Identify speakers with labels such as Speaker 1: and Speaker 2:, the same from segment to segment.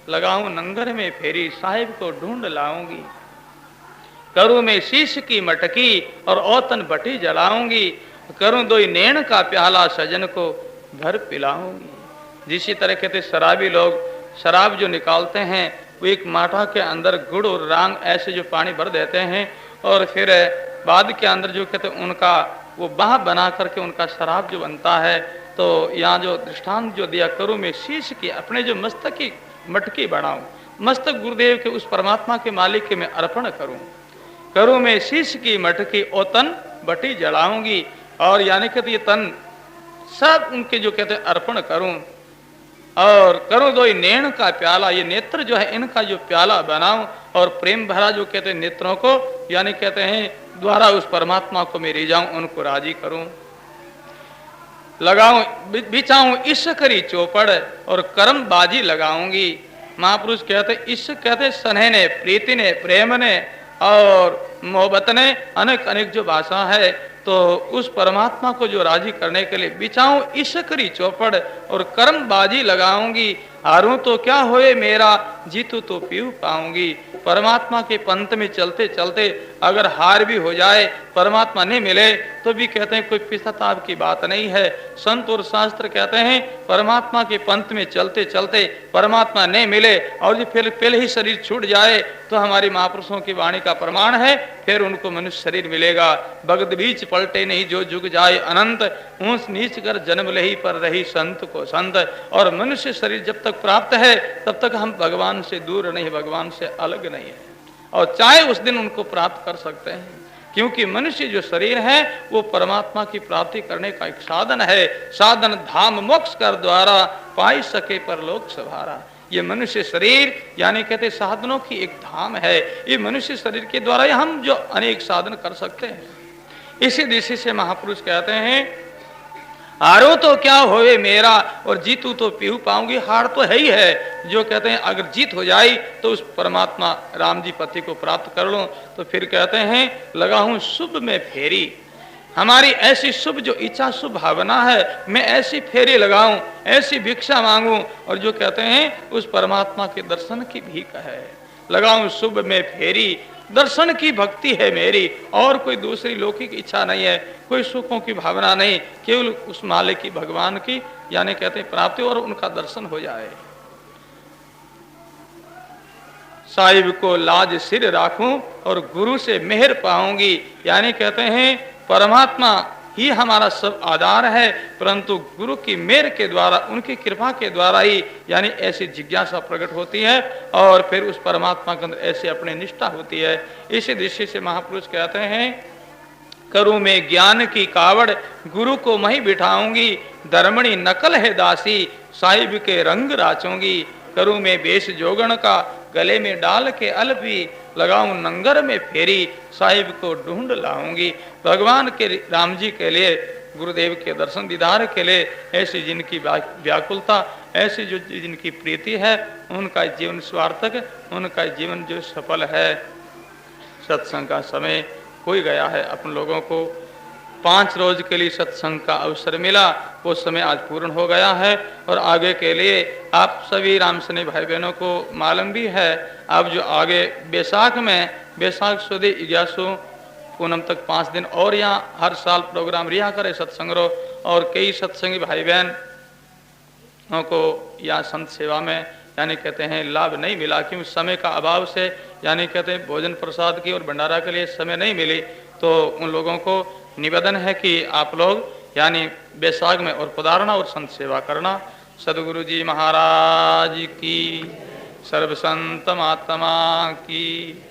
Speaker 1: लगाऊं नंगर में फेरी, साहिब को ढूंढ लाऊंगी। करूं मैं शीश की मटकी और औतन बटी जलाऊंगी। करूं दो नैन का प्याला, सजन को भर पिलाऊंगी। जिसी तरह कहते शराबी लोग शराब जो निकालते हैं वो एक माठा के अंदर गुड़ और रांग ऐसे जो पानी भर देते हैं और फिर बाद के अंदर जो कहते उनका वो बाह बना करके उनका शराब जो बनता है। तो यहाँ जो दृष्टांत जो दिया, करूं मैं शीश की अपने जो मस्तक की मटकी बनाऊं, मस्तक गुरुदेव के उस परमात्मा के मालिक के मैं अर्पण करूं। करूं मैं शीश की मटकी ओतन बटी जलाऊंगी, और यानी कि ये तन सब उनके जो कहते हैं अर्पण करूं। और करूं दो नैन का प्याला, ये नेत्र जो है इनका जो प्याला बनाऊं और प्रेम भरा जो कहते हैं नेत्रों को यानी कहते हैं द्वारा उस परमात्मा को मैं रिझाऊं, उनको राजी करूं। लगाऊं बिछाऊं इश्क करी चौपड़ और कर्म बाजी लगाऊंगी। महापुरुष कहते इश्क कहते स्नेह ने, प्रीति ने, प्रेम ने और मोहब्बत ने, अनेक अनेक जो भाषा है। तो उस परमात्मा को जो राजी करने के लिए बिछाऊं इश्क करी चौपड़ और कर्म बाजी लगाऊंगी। हारूं तो क्या होए मेरा, जीतू तो पीऊ पाऊंगी। परमात्मा के पंथ में चलते चलते अगर हार भी हो जाए, परमात्मा नहीं मिले, तो भी कहते हैं कोई पश्चाताप की बात नहीं है। संत और शास्त्र कहते हैं परमात्मा के पंथ में चलते चलते परमात्मा नहीं मिले और जो फिर पहले ही शरीर छूट जाए तो हमारी महापुरुषों की वाणी का प्रमाण है, फिर उनको मनुष्य शरीर मिलेगा। भगत बीच पलटे नहीं जो जुग जाए अनंत, ऊंच नीच कर जन्म लही पर रही संत को संत। और मनुष्य शरीर जब तक प्राप्त है तब तक हम भगवान से दूर नहीं, भगवान से अलग नहीं है, और चाहे उस दिन उनको प्राप्त कर सकते हैं। क्योंकि मनुष्य जो शरीर है वो परमात्मा की प्राप्ति करने का एक साधन है। साधन धाम मोक्ष कर द्वारा, पाई सके परलोक सवारा। ये मनुष्य शरीर यानी कहते साधनों की एक धाम है। ये मनुष्य शरीर के द्वारा हम जो अनेक साधन कर सकते हैं। इसी दृष्टि से महापुरुष कहते हैं हारो तो क्या होवे मेरा और जीतू तो पीहू पाऊंगी। हार तो है ही है, जो कहते हैं अगर जीत हो जाए तो उस परमात्मा राम जी पति को प्राप्त कर लो। तो फिर कहते हैं लगाऊं शुभ में फेरी, हमारी ऐसी शुभ जो इच्छा शुभ भावना है, मैं ऐसी फेरी लगाऊं, ऐसी भिक्षा मांगूं, और जो कहते हैं उस परमात्मा के दर्शन की भीख है। लगाऊं शुभ में फेरी, दर्शन की भक्ति है मेरी, और कोई दूसरी लौकिक इच्छा नहीं है, कोई सुखों की भावना नहीं, केवल उस मालिक की भगवान की यानी कहते हैं प्राप्ति और उनका दर्शन हो जाए। साहिब को लाज सिर राखूं और गुरु से मेहर पाऊंगी। यानी कहते हैं परमात्मा ही हमारा सब आधार है, परंतु गुरु की मेहर के द्वारा, उनकी कृपा के द्वारा ही यानी ऐसी जिज्ञासा प्रकट होती है और फिर उस परमात्मा के अंदर ऐसी अपनी निष्ठा होती है। इसी दृष्टि से महापुरुष कहते हैं करूं मैं ज्ञान की कावड़, गुरु को मैं बिठाऊंगी। धर्मणी नकल है दासी, साहिब के रंग राचूंगी। करूं मैं बेश जोगण का, गले में डाल के अलपी। लगाऊं नंगर में फेरी, साहिब को ढूंढ लाऊंगी। भगवान के राम जी के लिए, गुरुदेव के दर्शन दीदार के लिए ऐसी जिनकी व्याकुलता, ऐसी जो जिनकी प्रीति है, उनका जीवन स्वार्थक, उनका जीवन जो सफल है। सत्संग का समय हो गया है। अपन लोगों को 5 रोज के लिए सत्संग का अवसर मिला, वो समय आज पूर्ण हो गया है। और आगे के लिए आप सभी रामसनी भाई बहनों को मालूम भी है, अब जो आगे बैसाख में, बैसाख सुदी 11 पूनम तक 5 दिन और यहाँ हर साल प्रोग्राम रिहा करे सत्संगरो। और कई सत्संगी भाई बहन को यहाँ संत सेवा में यानी कहते हैं लाभ नहीं मिला, क्योंकि समय का अभाव से यानी कहते हैं भोजन प्रसाद की और भंडारा के लिए समय नहीं मिली। तो उन लोगों को निवेदन है कि आप लोग यानी बैसाख में और पधारना और संत सेवा करना। सदगुरु जी महाराज की, सर्व संत महात्मा की,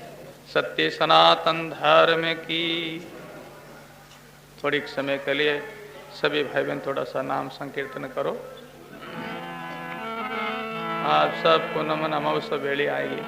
Speaker 1: सत्य सनातन धर्म की। थोड़ी समय के लिए सभी भाई बहन थोड़ा सा नाम संकीर्तन करो। आप सबको नमन अमावस्या बेली आएगी।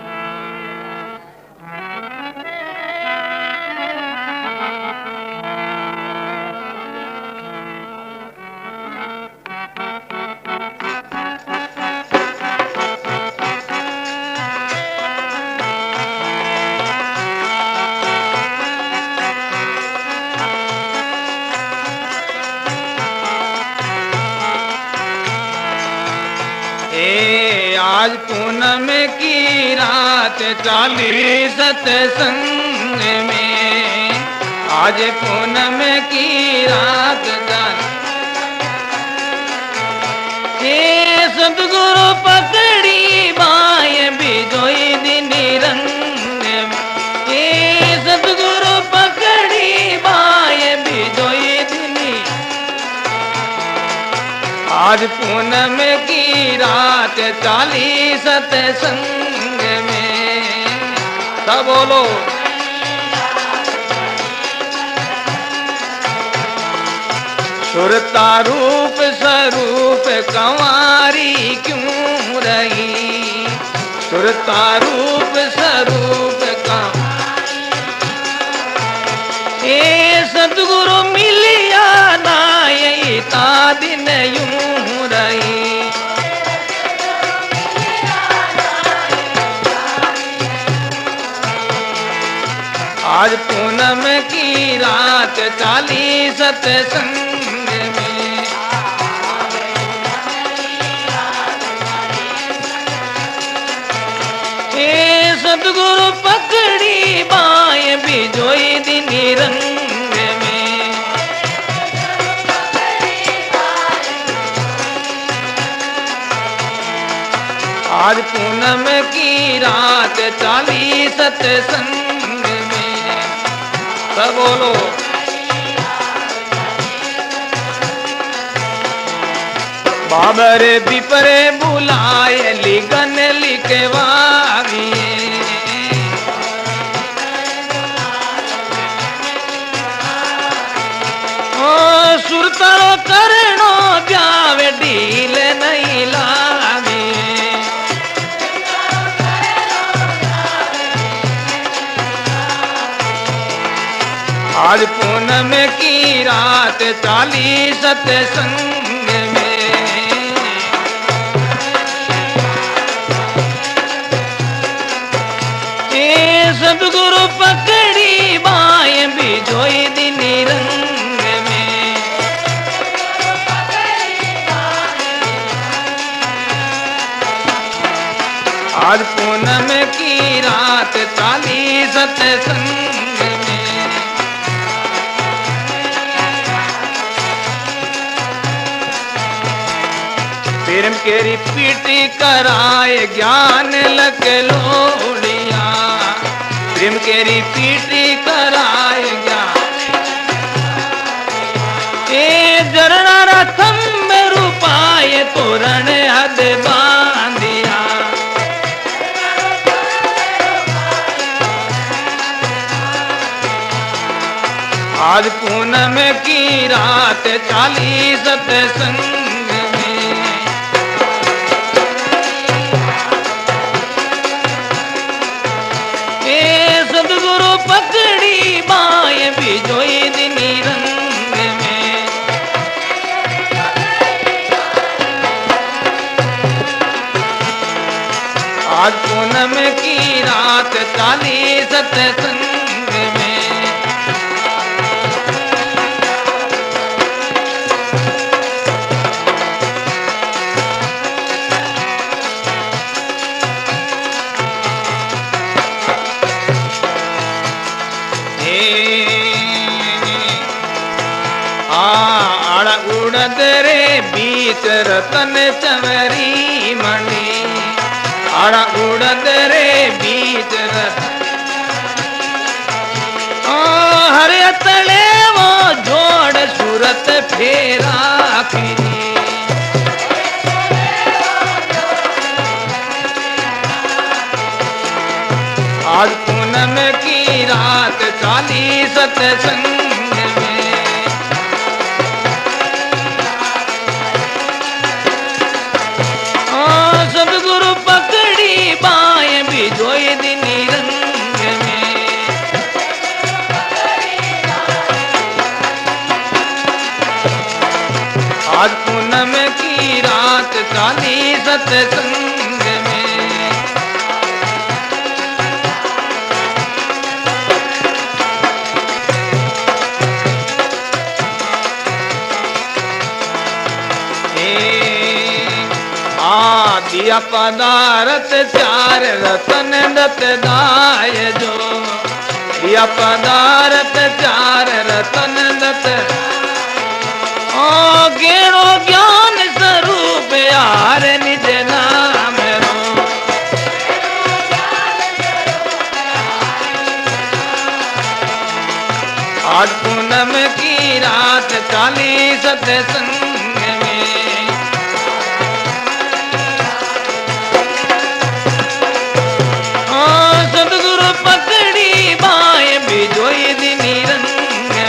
Speaker 1: आज पूनम की रात चाली सत्संग में, आज पूनम की रात चाली। ये सतगुरु पकड़ी बाय बिजोई दिनी रंग में, ये सतगुरु पकड़ी बाय बिजोई दिनी। आज पूनम की रात चाली सत्संग में, सब बोलो। सुरता रूप स्वरूप कंवारी क्यों रही, सुरता रूप स्वरूप कंवारी। ये सतगुरु मिलिया नाय ता दिन यूं रही। आज पूनम की रात चाली सत्संग में, ये सतगुरु पकड़ी बाय बिजोई दिनी रंग में। आज पूनम की रात चाली सत्संग में, सब बोलो। बाबर बिपरे बुलाए लिगन लिखवावी, ओ सुरतारो करणो ब्यावे ढील नहीं लावी। आज पूनम की रात चाली सत्संग में, ये सतगुरु पकड़ी बाय बिजोई दिनी रंग में। आज पूनम की रात चाली सत्संग में, प्रेम केरी पीटी कराए ज्ञान लक लोड़िया, प्रेम केरी पीटी कराए ज्ञान। ए जरना रथम में रूपाए तोरण हद बांधिया। आज पूनम की रात चाली सत्संग में, ये सतगुरु पकड़ी बाय बिजोई दिनी रंग में। आज पूनम की रात चाली सत्संग में, उड़द रे बीच रतन चवरी मणि, आड़ा उड़द रे बीच रतन। ओ हरे तले वो जोड़ सूरत फेरा फिरी। आज पूनम की रात चाली सत्संग में, सतगुरु पकड़ी बाय बिजोई दिनी रंग में। आज पूनम की रात चाली सत्संग में, दिया पदारथ चार रतन दत दाय जो, दिया पदारथ चार रतन दत, ओ गेणो ज्ञान स्वरूप यार निज नाम रो। आज पूनम की रात चाली सत्संग में, सतगुरु पकड़ी बाय बिजोई दिनी रंग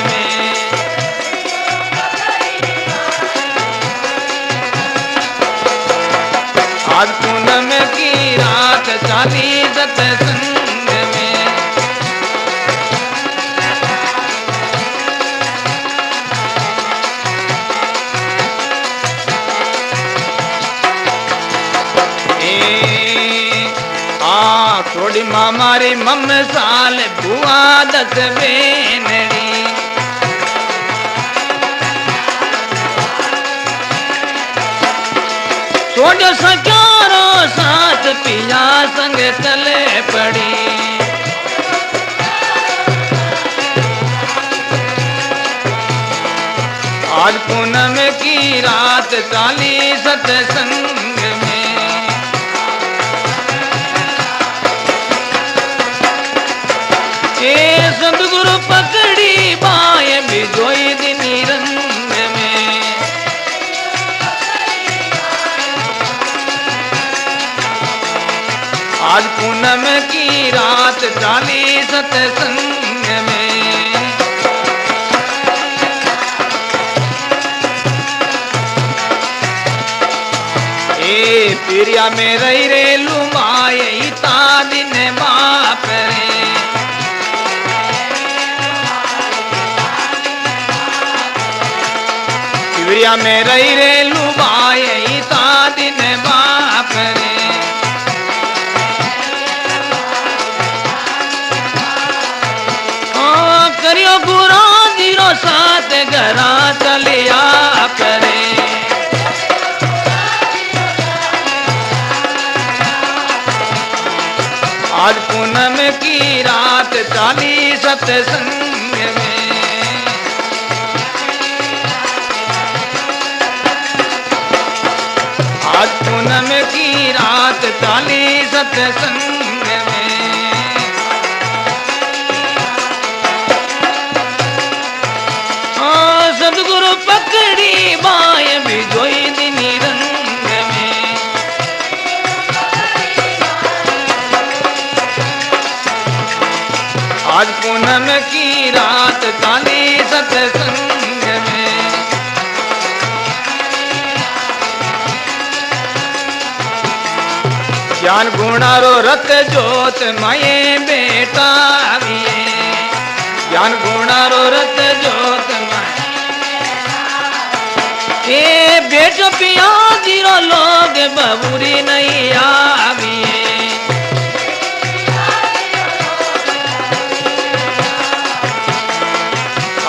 Speaker 1: में। आज पूनम की रात चाली सत्संग में, थोड़ी मामारी मम साल बुआ दस बेनड़ी, छोड़ो सचारो साथ पिया संग चले पड़ी। आज पूनम की रात चाली सत्संग में, सतगुरु पकड़ी बाय बिजोई दिनी रंग में। आज पूनम की रात चाली सत्संग में, ए पिरिया में रही रे लुमाई ता दिन बाप रे, पिरिया में रही रे लुमाई ता दिन बाप रे। करियो गुरा जीरो साथ घरा चलिया करे, आज पूनम की रात चाली सत्संग में, आज पूनम की रात चाली सत्संग में। सतगुरु पकड़ी बाय बिजोई दिनी रंग में, आज पूनम की रात चाली सत्संग में। ज्ञान गुणारो रत जोत माये बेटा विये, ज्ञान गुणारो रत जोत माये ए बेटो पिया जीरो लोग बबूरी नहीं आविए।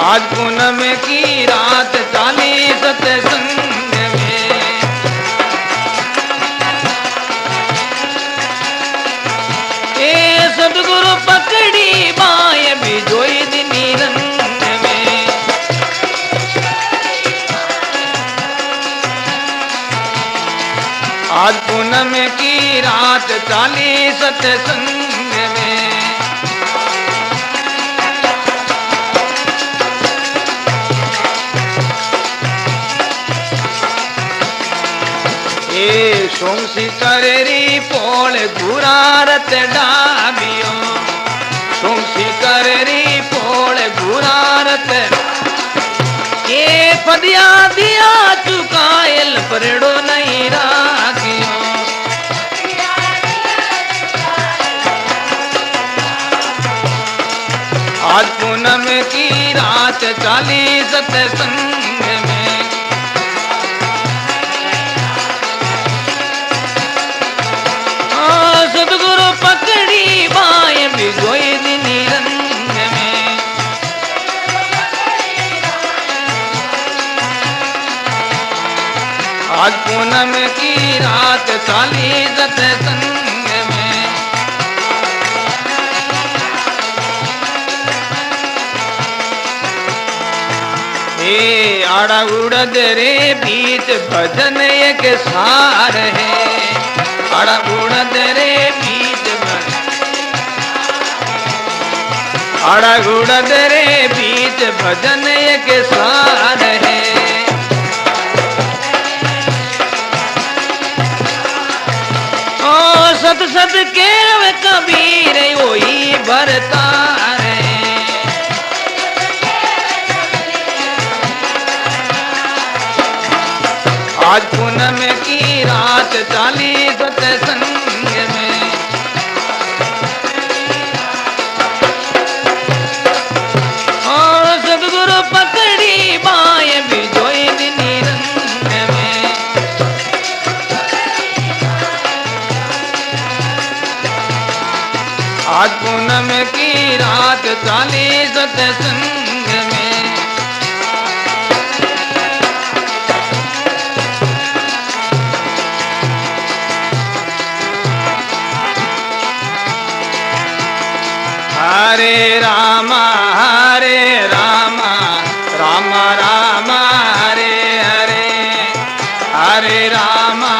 Speaker 1: आज पूनम की रात चाली सत्संग में, ए सतगुरु पकड़ी बाय बिजोई दिनी रंग में। आज पूनम की रात चाली सत्संग में, ए सोमसी करेरी पोल गुरारत डाबियो, सोमसी करेरी पोल गुरारत ए पदिया दिया चुकायल परेड़ो नहीं राखियो। आज पूनम की रात चाली सत्संग में, सतगुरु पकड़ी बाय बिजोई दिनी रंग में। आज पूनम पूनम की रात चाली सत्संग में। हे आड़ा उड़द रे बीच भजन एक सार है। आड़ा उड़द रे बीच आड़ा उड़द रे बीच भजन एक सार है। ओ सत सत केव कबीर वही भरतार है। आज पूनम की रात चाली सत्संग में। और सदगुरु पकड़ी बाएं बिजोई निरंग में। आज पूनम की रात चाली सत्संग में। हरे रामा राम राम हरे हरे, हरे रामा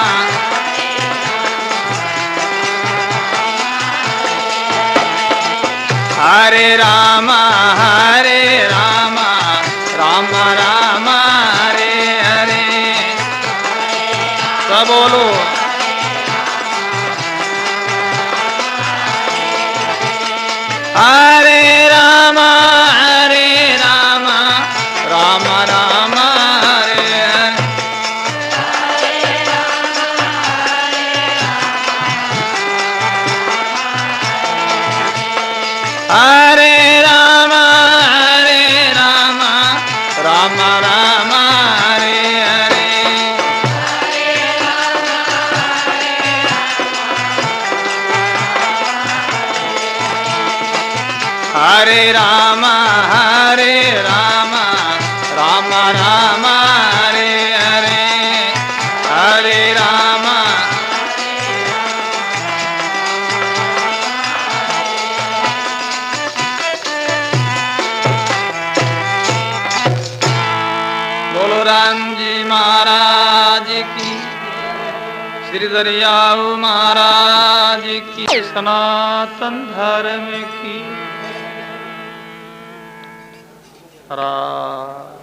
Speaker 1: हरे रामा राम राम हरे हरे। सब बोलो हरे राम राम राम हरे हरे। हरे राम राम राम हरे हरे। हरे राम राम राम हरे हरे, हरे राम। बोलो राम जी महाराज की, श्री दरियाऊ महाराज की, सनातन धर्म की। राम